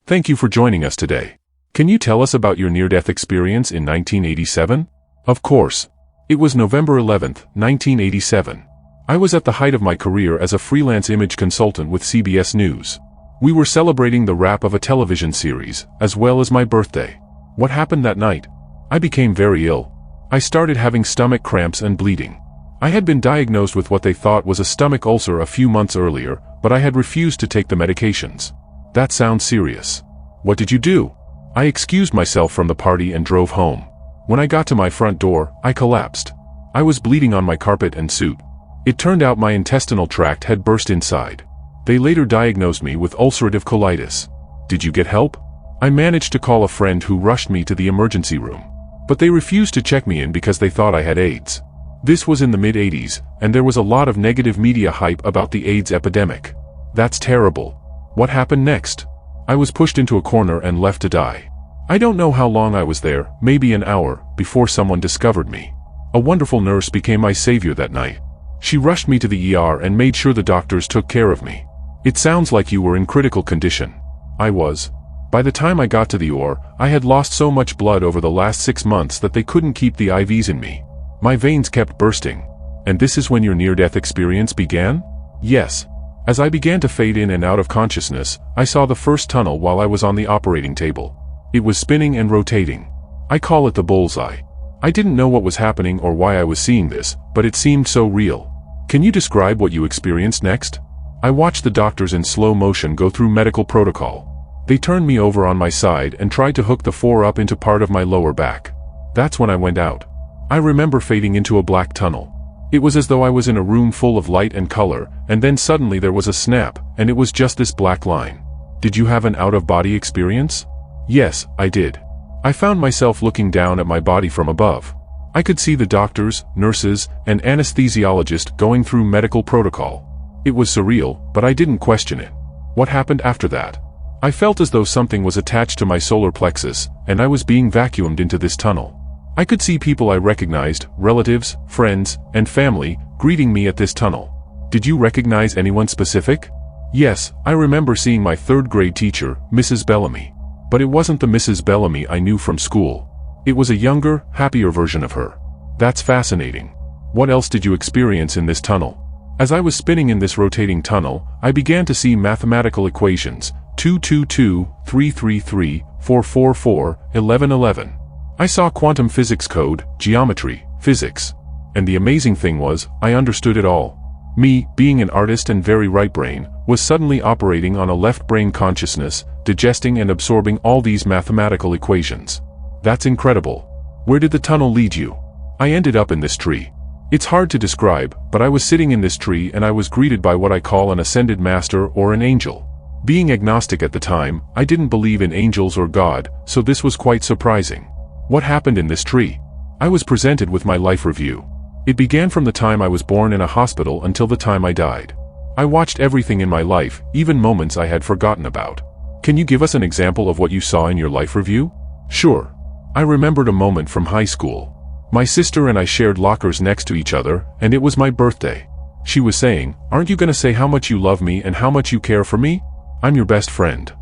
Thank you for joining us today. Can you tell us about your near-death experience in 1987? Of course. It was November 11th, 1987. I was at the height of my career as a freelance image consultant with CBS News. We were celebrating the wrap of a television series, as well as my birthday. What happened that night? I became very ill. I started having stomach cramps and bleeding. I had been diagnosed with what they thought was a stomach ulcer a few months earlier, but I had refused to take the medications. That sounds serious. What did you do? I excused myself from the party and drove home. When I got to my front door, I collapsed. I was bleeding on my carpet and suit. It turned out my intestinal tract had burst inside. They later diagnosed me with ulcerative colitis. Did you get help? I managed to call a friend who rushed me to the emergency room. But they refused to check me in because they thought I had AIDS. This was in the mid-80s, and there was a lot of negative media hype about the AIDS epidemic. That's terrible. What happened next? I was pushed into a corner and left to die. I don't know how long I was there, maybe an hour, before someone discovered me. A wonderful nurse became my savior that night. She rushed me to the ER and made sure the doctors took care of me. It sounds like you were in critical condition. I was. By the time I got to the ER, I had lost so much blood over the last 6 months that they couldn't keep the IVs in me. My veins kept bursting. And this is when your near-death experience began? Yes. As I began to fade in and out of consciousness, I saw the first tunnel while I was on the operating table. It was spinning and rotating. I call it the bullseye. I didn't know what was happening or why I was seeing this, but it seemed so real. Can you describe what you experienced next? I watched the doctors in slow motion go through medical protocol. They turned me over on my side and tried to hook the 4 up into part of my lower back. That's when I went out. I remember fading into a black tunnel. It was as though I was in a room full of light and color, and then suddenly there was a snap, and it was just this black line. Did you have an out-of-body experience? Yes, I did. I found myself looking down at my body from above. I could see the doctors, nurses, and anesthesiologist going through medical protocol. It was surreal, but I didn't question it. What happened after that? I felt as though something was attached to my solar plexus, and I was being vacuumed into this tunnel. I could see people I recognized, relatives, friends, and family, greeting me at this tunnel. Did you recognize anyone specific? Yes, I remember seeing my 3rd grade teacher, Mrs. Bellamy. But it wasn't the Mrs. Bellamy I knew from school. It was a younger, happier version of her. That's fascinating. What else did you experience in this tunnel? As I was spinning in this rotating tunnel, I began to see mathematical equations, 222, 333, 444, 1111. I saw quantum physics code, geometry, physics. And the amazing thing was, I understood it all. Me, being an artist and very right brain, was suddenly operating on a left brain consciousness, digesting and absorbing all these mathematical equations. That's incredible. Where did the tunnel lead you? I ended up in this tree. It's hard to describe, but I was sitting in this tree and I was greeted by what I call an ascended master or an angel. Being agnostic at the time, I didn't believe in angels or God, so this was quite surprising. What happened in this tree? I was presented with my life review. It began from the time I was born in a hospital until the time I died. I watched everything in my life, even moments I had forgotten about. Can you give us an example of what you saw in your life review? Sure. I remembered a moment from high school. My sister and I shared lockers next to each other, and it was my birthday. She was saying, "Aren't you gonna say how much you love me and how much you care for me? I'm your best friend."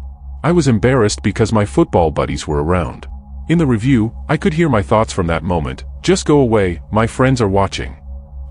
I was embarrassed because my football buddies were around. In the review, I could hear my thoughts from that moment. Just go away, my friends are watching.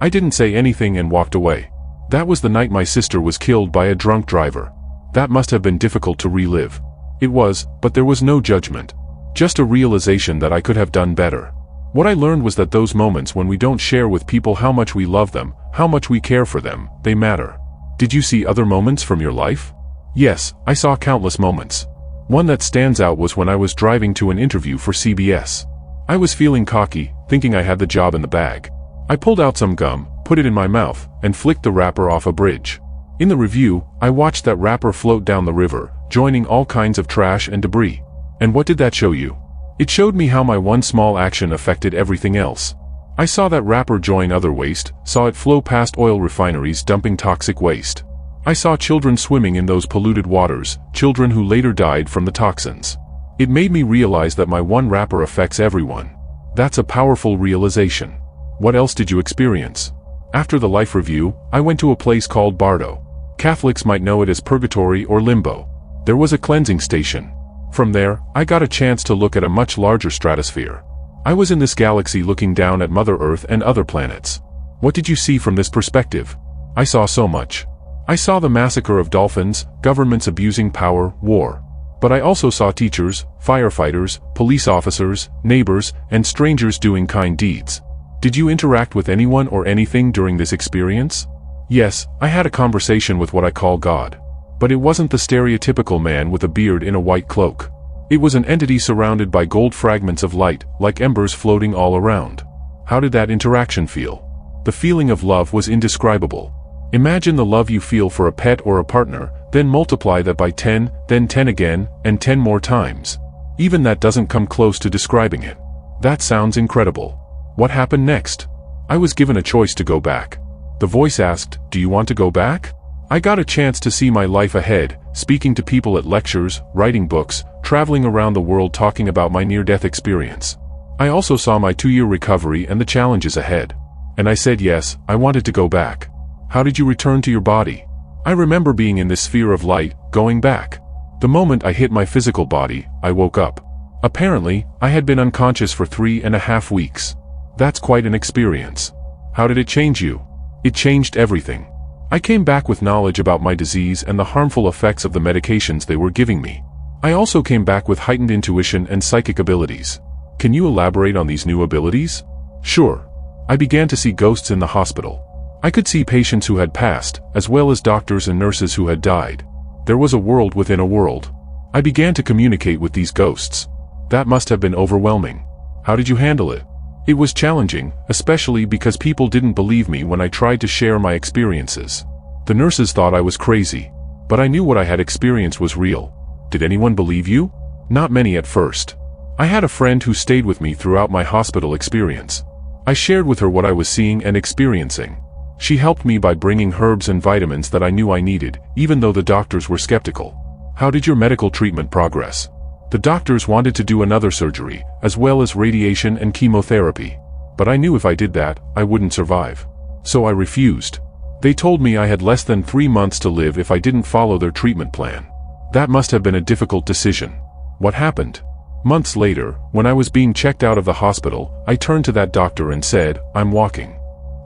I didn't say anything and walked away. That was the night my sister was killed by a drunk driver. That must have been difficult to relive. It was, but there was no judgment. Just a realization that I could have done better. What I learned was that those moments when we don't share with people how much we love them, how much we care for them, they matter. Did you see other moments from your life? Yes, I saw countless moments. One that stands out was when I was driving to an interview for CBS. I was feeling cocky, thinking I had the job in the bag. I pulled out some gum, put it in my mouth, and flicked the wrapper off a bridge. In the review, I watched that wrapper float down the river, joining all kinds of trash and debris. And what did that show you? It showed me how my one small action affected everything else. I saw that wrapper join other waste, saw it flow past oil refineries dumping toxic waste. I saw children swimming in those polluted waters, children who later died from the toxins. It made me realize that my one wrapper affects everyone. That's a powerful realization. What else did you experience? After the life review, I went to a place called Bardo. Catholics might know it as purgatory or limbo. There was a cleansing station. From there, I got a chance to look at a much larger stratosphere. I was in this galaxy looking down at Mother Earth and other planets. What did you see from this perspective? I saw so much. I saw the massacre of dolphins, governments abusing power, war. But I also saw teachers, firefighters, police officers, neighbors, and strangers doing kind deeds. Did you interact with anyone or anything during this experience? Yes, I had a conversation with what I call God. But it wasn't the stereotypical man with a beard in a white cloak. It was an entity surrounded by gold fragments of light, like embers floating all around. How did that interaction feel? The feeling of love was indescribable. Imagine the love you feel for a pet or a partner, then multiply that by 10, then 10 again, and 10 more times. Even that doesn't come close to describing it. That sounds incredible. What happened next? I was given a choice to go back. The voice asked, "Do you want to go back?" I got a chance to see my life ahead, speaking to people at lectures, writing books, traveling around the world talking about my near-death experience. I also saw my 2-year recovery and the challenges ahead. And I said yes, I wanted to go back. How did you return to your body? I remember being in this sphere of light, going back. The moment I hit my physical body, I woke up. Apparently, I had been unconscious for 3.5 weeks. That's quite an experience. How did it change you? It changed everything. I came back with knowledge about my disease and the harmful effects of the medications they were giving me. I also came back with heightened intuition and psychic abilities. Can you elaborate on these new abilities? Sure. I began to see ghosts in the hospital. I could see patients who had passed, as well as doctors and nurses who had died. There was a world within a world. I began to communicate with these ghosts. That must have been overwhelming. How did you handle it? It was challenging, especially because people didn't believe me when I tried to share my experiences. The nurses thought I was crazy, but I knew what I had experienced was real. Did anyone believe you? Not many at first. I had a friend who stayed with me throughout my hospital experience. I shared with her what I was seeing and experiencing. She helped me by bringing herbs and vitamins that I knew I needed, even though the doctors were skeptical. How did your medical treatment progress? The doctors wanted to do another surgery, as well as radiation and chemotherapy. But I knew if I did that, I wouldn't survive. So I refused. They told me I had less than 3 months to live if I didn't follow their treatment plan. That must have been a difficult decision. What happened? Months later, when I was being checked out of the hospital, I turned to that doctor and said, "I'm walking."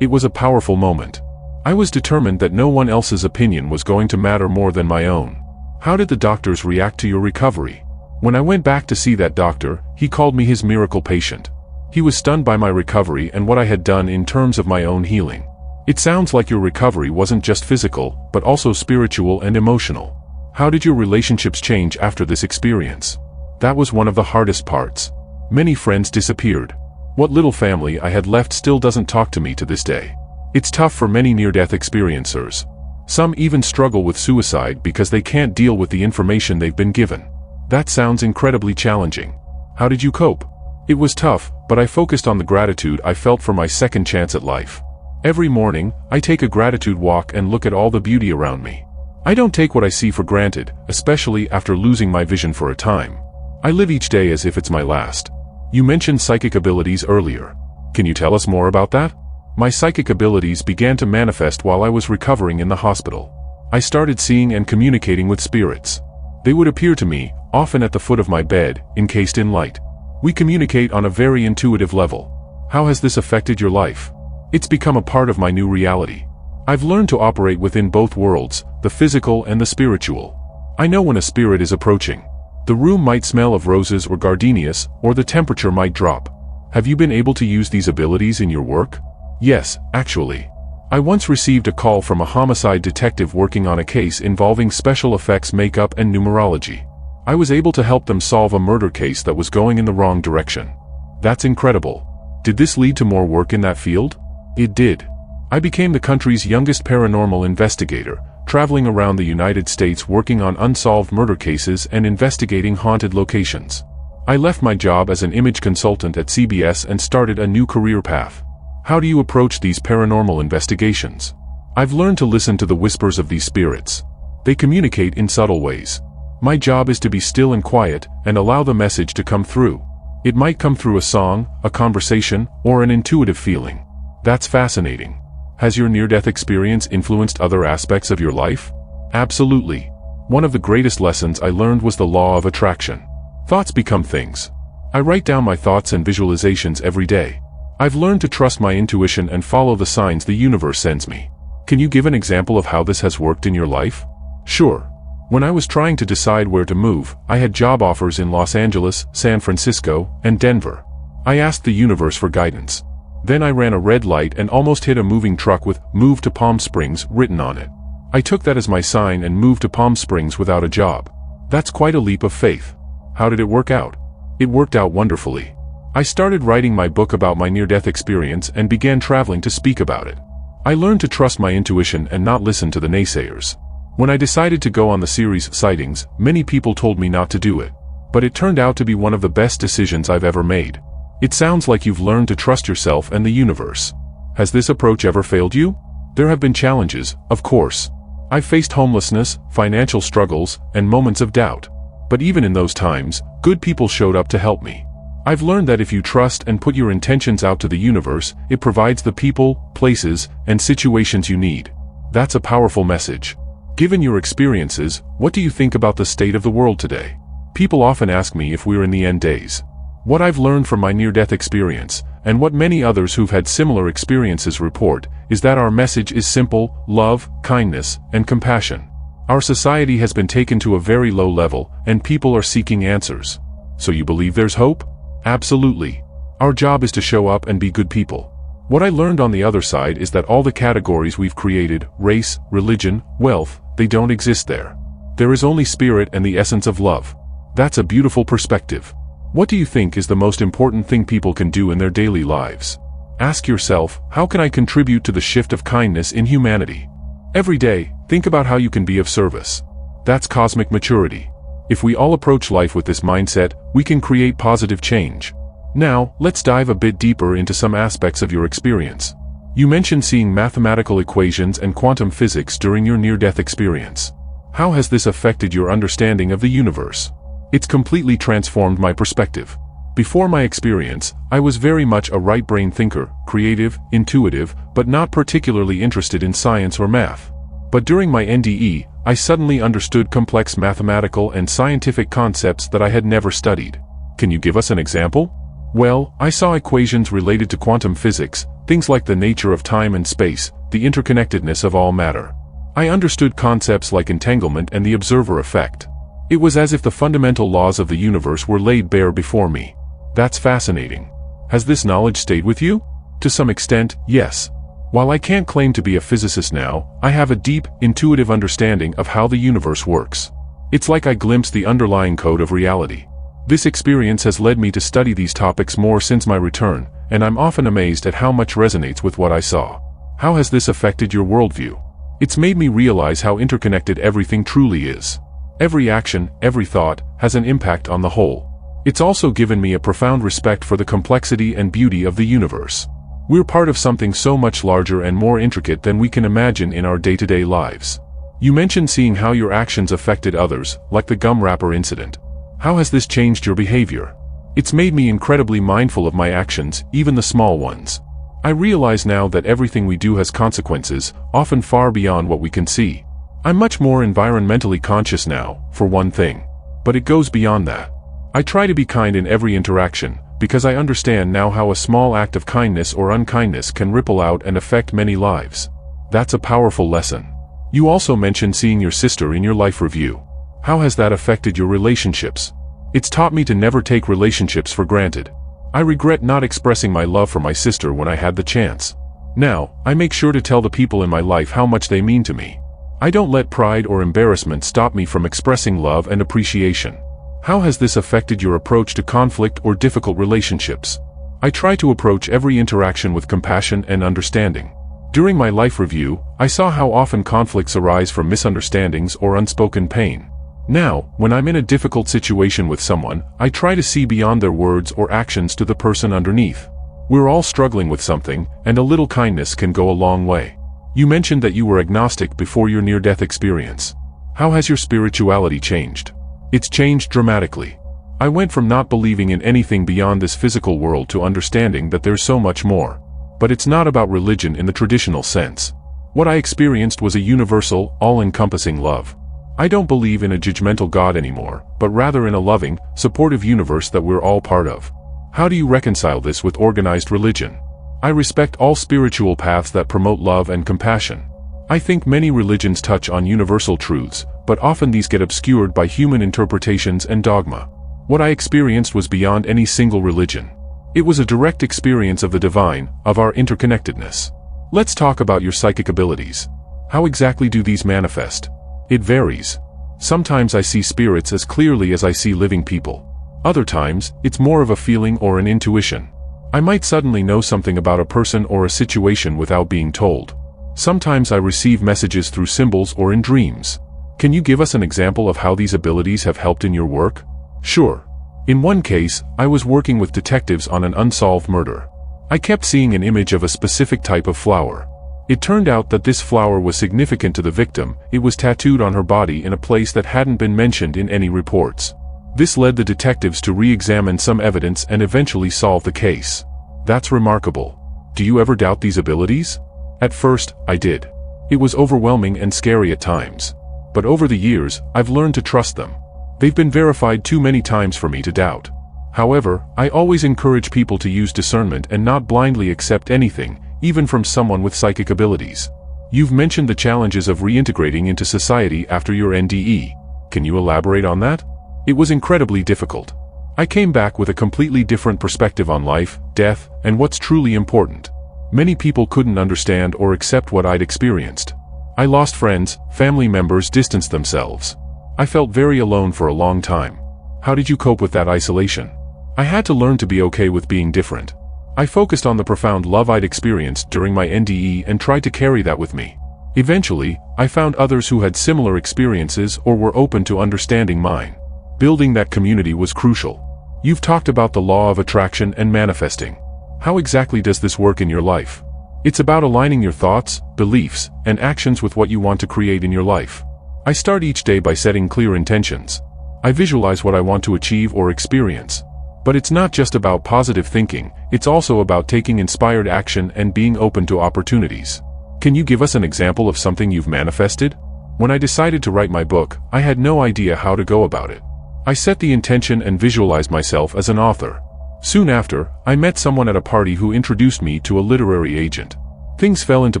It was a powerful moment. I was determined that no one else's opinion was going to matter more than my own. How did the doctors react to your recovery? When I went back to see that doctor, he called me his miracle patient. He was stunned by my recovery and what I had done in terms of my own healing. It sounds like your recovery wasn't just physical, but also spiritual and emotional. How did your relationships change after this experience? That was one of the hardest parts. Many friends disappeared. What little family I had left still doesn't talk to me to this day. It's tough for many near-death experiencers. Some even struggle with suicide because they can't deal with the information they've been given. That sounds incredibly challenging. How did you cope? It was tough, but I focused on the gratitude I felt for my second chance at life. Every morning, I take a gratitude walk and look at all the beauty around me. I don't take what I see for granted, especially after losing my vision for a time. I live each day as if it's my last. You mentioned psychic abilities earlier. Can you tell us more about that? My psychic abilities began to manifest while I was recovering in the hospital. I started seeing and communicating with spirits. They would appear to me, often at the foot of my bed, encased in light. We communicate on a very intuitive level. How has this affected your life? It's become a part of my new reality. I've learned to operate within both worlds, the physical and the spiritual. I know when a spirit is approaching. The room might smell of roses or gardenias, or the temperature might drop. Have you been able to use these abilities in your work? Yes, actually. I once received a call from a homicide detective working on a case involving special effects makeup and numerology. I was able to help them solve a murder case that was going in the wrong direction. That's incredible. Did this lead to more work in that field? It did. I became the country's youngest paranormal investigator, traveling around the United States working on unsolved murder cases and investigating haunted locations. I left my job as an image consultant at CBS and started a new career path. How do you approach these paranormal investigations? I've learned to listen to the whispers of these spirits. They communicate in subtle ways. My job is to be still and quiet and allow the message to come through. It might come through a song, a conversation, or an intuitive feeling. That's fascinating. Has your near-death experience influenced other aspects of your life? Absolutely. One of the greatest lessons I learned was the law of attraction. Thoughts become things. I write down my thoughts and visualizations every day. I've learned to trust my intuition and follow the signs the universe sends me. Can you give an example of how this has worked in your life? Sure. When I was trying to decide where to move, I had job offers in Los Angeles, San Francisco, and Denver. I asked the universe for guidance. Then I ran a red light and almost hit a moving truck with "Move to Palm Springs" written on it. I took that as my sign and moved to Palm Springs without a job. That's quite a leap of faith. How did it work out? It worked out wonderfully. I started writing my book about my near-death experience and began traveling to speak about it. I learned to trust my intuition and not listen to the naysayers. When I decided to go on the series Sightings, many people told me not to do it. But it turned out to be one of the best decisions I've ever made. It sounds like you've learned to trust yourself and the universe. Has this approach ever failed you? There have been challenges, of course. I've faced homelessness, financial struggles, and moments of doubt. But even in those times, good people showed up to help me. I've learned that if you trust and put your intentions out to the universe, it provides the people, places, and situations you need. That's a powerful message. Given your experiences, what do you think about the state of the world today? People often ask me if we're in the end days. What I've learned from my near-death experience, and what many others who've had similar experiences report, is that our message is simple: love, kindness, and compassion. Our society has been taken to a very low level, and people are seeking answers. So you believe there's hope? Absolutely. Our job is to show up and be good people. What I learned on the other side is that all the categories we've created, race, religion, wealth, they don't exist there. There is only spirit and the essence of love. That's a beautiful perspective. What do you think is the most important thing people can do in their daily lives? Ask yourself, how can I contribute to the shift of kindness in humanity? Every day, think about how you can be of service. That's cosmic maturity. If we all approach life with this mindset, we can create positive change. Now, let's dive a bit deeper into some aspects of your experience. You mentioned seeing mathematical equations and quantum physics during your near-death experience. How has this affected your understanding of the universe? It's completely transformed my perspective. Before my experience, I was very much a right-brain thinker, creative, intuitive, but not particularly interested in science or math. But during my NDE, I suddenly understood complex mathematical and scientific concepts that I had never studied. Can you give us an example? Well, I saw equations related to quantum physics, things like the nature of time and space, the interconnectedness of all matter. I understood concepts like entanglement and the observer effect. It was as if the fundamental laws of the universe were laid bare before me. That's fascinating. Has this knowledge stayed with you? To some extent, yes. While I can't claim to be a physicist now, I have a deep, intuitive understanding of how the universe works. It's like I glimpsed the underlying code of reality. This experience has led me to study these topics more since my return, and I'm often amazed at how much resonates with what I saw. How has this affected your worldview? It's made me realize how interconnected everything truly is. Every action, every thought, has an impact on the whole. It's also given me a profound respect for the complexity and beauty of the universe. We're part of something so much larger and more intricate than we can imagine in our day-to-day lives. You mentioned seeing how your actions affected others, like the gum wrapper incident. How has this changed your behavior? It's made me incredibly mindful of my actions, even the small ones. I realize now that everything we do has consequences, often far beyond what we can see. I'm much more environmentally conscious now, for one thing. But it goes beyond that. I try to be kind in every interaction, because I understand now how a small act of kindness or unkindness can ripple out and affect many lives. That's a powerful lesson. You also mentioned seeing your sister in your life review. How has that affected your relationships? It's taught me to never take relationships for granted. I regret not expressing my love for my sister when I had the chance. Now, I make sure to tell the people in my life how much they mean to me. I don't let pride or embarrassment stop me from expressing love and appreciation. How has this affected your approach to conflict or difficult relationships? I try to approach every interaction with compassion and understanding. During my life review, I saw how often conflicts arise from misunderstandings or unspoken pain. Now, when I'm in a difficult situation with someone, I try to see beyond their words or actions to the person underneath. We're all struggling with something, and a little kindness can go a long way. You mentioned that you were agnostic before your near-death experience. How has your spirituality changed? It's changed dramatically. I went from not believing in anything beyond this physical world to understanding that there's so much more. But it's not about religion in the traditional sense. What I experienced was a universal, all-encompassing love. I don't believe in a judgmental God anymore, but rather in a loving, supportive universe that we're all part of. How do you reconcile this with organized religion? I respect all spiritual paths that promote love and compassion. I think many religions touch on universal truths, but often these get obscured by human interpretations and dogma. What I experienced was beyond any single religion. It was a direct experience of the divine, of our interconnectedness. Let's talk about your psychic abilities. How exactly do these manifest? It varies. Sometimes I see spirits as clearly as I see living people. Other times, it's more of a feeling or an intuition. I might suddenly know something about a person or a situation without being told. Sometimes I receive messages through symbols or in dreams. Can you give us an example of how these abilities have helped in your work? Sure. In one case, I was working with detectives on an unsolved murder. I kept seeing an image of a specific type of flower. It turned out that this flower was significant to the victim. It was tattooed on her body in a place that hadn't been mentioned in any reports. This led the detectives to re-examine some evidence and eventually solve the case. That's remarkable. Do you ever doubt these abilities? At first, I did. It was overwhelming and scary at times. But over the years, I've learned to trust them. They've been verified too many times for me to doubt. However, I always encourage people to use discernment and not blindly accept anything, even from someone with psychic abilities. You've mentioned the challenges of reintegrating into society after your NDE. Can you elaborate on that? It was incredibly difficult. I came back with a completely different perspective on life, death, and what's truly important. Many people couldn't understand or accept what I'd experienced. I lost friends, family members distanced themselves. I felt very alone for a long time. How did you cope with that isolation? I had to learn to be okay with being different. I focused on the profound love I'd experienced during my NDE and tried to carry that with me. Eventually, I found others who had similar experiences or were open to understanding mine. Building that community was crucial. You've talked about the law of attraction and manifesting. How exactly does this work in your life? It's about aligning your thoughts, beliefs, and actions with what you want to create in your life. I start each day by setting clear intentions. I visualize what I want to achieve or experience. But it's not just about positive thinking, it's also about taking inspired action and being open to opportunities. Can you give us an example of something you've manifested? When I decided to write my book, I had no idea how to go about it. I set the intention and visualized myself as an author. Soon after, I met someone at a party who introduced me to a literary agent. Things fell into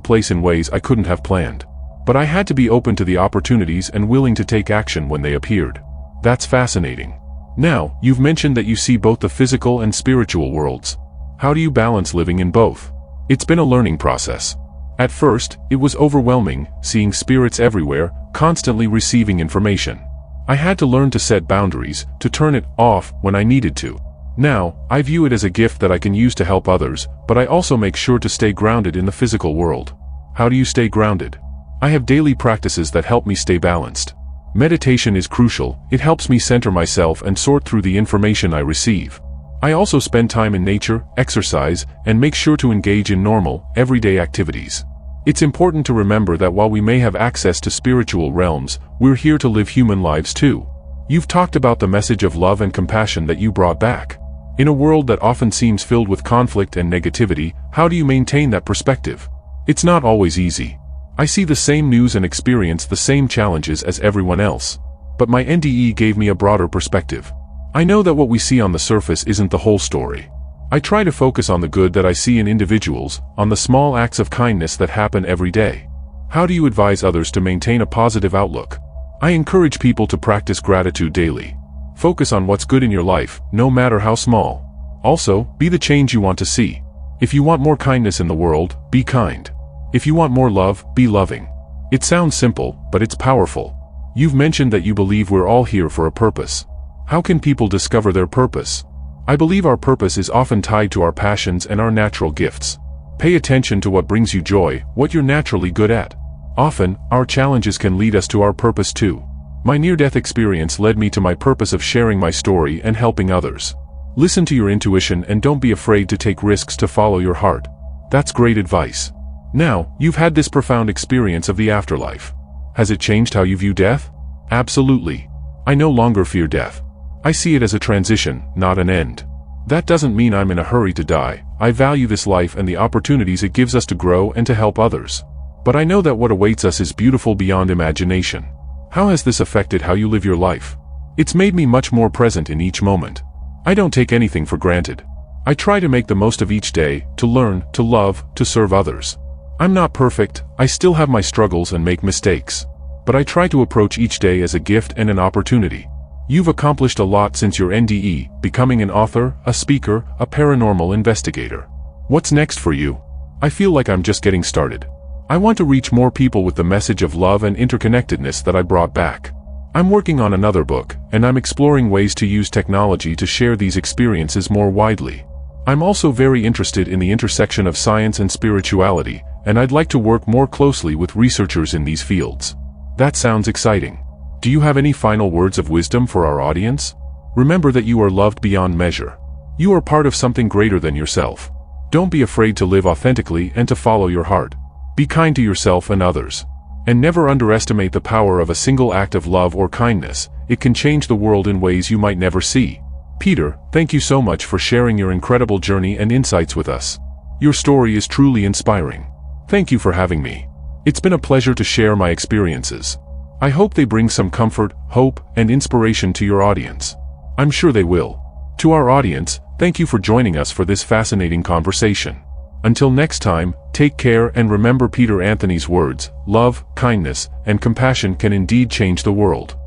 place in ways I couldn't have planned. But I had to be open to the opportunities and willing to take action when they appeared. That's fascinating. Now, you've mentioned that you see both the physical and spiritual worlds. How do you balance living in both? It's been a learning process. At first, it was overwhelming, seeing spirits everywhere, constantly receiving information. I had to learn to set boundaries, to turn it off when I needed to. Now, I view it as a gift that I can use to help others, but I also make sure to stay grounded in the physical world. How do you stay grounded? I have daily practices that help me stay balanced. Meditation is crucial. It helps me center myself and sort through the information I receive. I also spend time in nature, exercise, and make sure to engage in normal, everyday activities. It's important to remember that while we may have access to spiritual realms, we're here to live human lives too. You've talked about the message of love and compassion that you brought back. In a world that often seems filled with conflict and negativity, how do you maintain that perspective? It's not always easy. I see the same news and experience the same challenges as everyone else. But my NDE gave me a broader perspective. I know that what we see on the surface isn't the whole story. I try to focus on the good that I see in individuals, on the small acts of kindness that happen every day. How do you advise others to maintain a positive outlook? I encourage people to practice gratitude daily. Focus on what's good in your life, no matter how small. Also, be the change you want to see. If you want more kindness in the world, be kind. If you want more love, be loving. It sounds simple, but it's powerful. You've mentioned that you believe we're all here for a purpose. How can people discover their purpose? I believe our purpose is often tied to our passions and our natural gifts. Pay attention to what brings you joy, what you're naturally good at. Often, our challenges can lead us to our purpose too. My near-death experience led me to my purpose of sharing my story and helping others. Listen to your intuition and don't be afraid to take risks to follow your heart. That's great advice. Now, you've had this profound experience of the afterlife. Has it changed how you view death? Absolutely. I no longer fear death. I see it as a transition, not an end. That doesn't mean I'm in a hurry to die. I value this life and the opportunities it gives us to grow and to help others. But I know that what awaits us is beautiful beyond imagination. How has this affected how you live your life? It's made me much more present in each moment. I don't take anything for granted. I try to make the most of each day, to learn, to love, to serve others. I'm not perfect, I still have my struggles and make mistakes. But I try to approach each day as a gift and an opportunity. You've accomplished a lot since your NDE, becoming an author, a speaker, a paranormal investigator. What's next for you? I feel like I'm just getting started. I want to reach more people with the message of love and interconnectedness that I brought back. I'm working on another book, and I'm exploring ways to use technology to share these experiences more widely. I'm also very interested in the intersection of science and spirituality, and I'd like to work more closely with researchers in these fields. That sounds exciting. Do you have any final words of wisdom for our audience? Remember that you are loved beyond measure. You are part of something greater than yourself. Don't be afraid to live authentically and to follow your heart. Be kind to yourself and others. And never underestimate the power of a single act of love or kindness. It can change the world in ways you might never see. Peter, thank you so much for sharing your incredible journey and insights with us. Your story is truly inspiring. Thank you for having me. It's been a pleasure to share my experiences. I hope they bring some comfort, hope, and inspiration to your audience. I'm sure they will. To our audience, thank you for joining us for this fascinating conversation. Until next time, take care and remember Peter Anthony's words: love, kindness, and compassion can indeed change the world.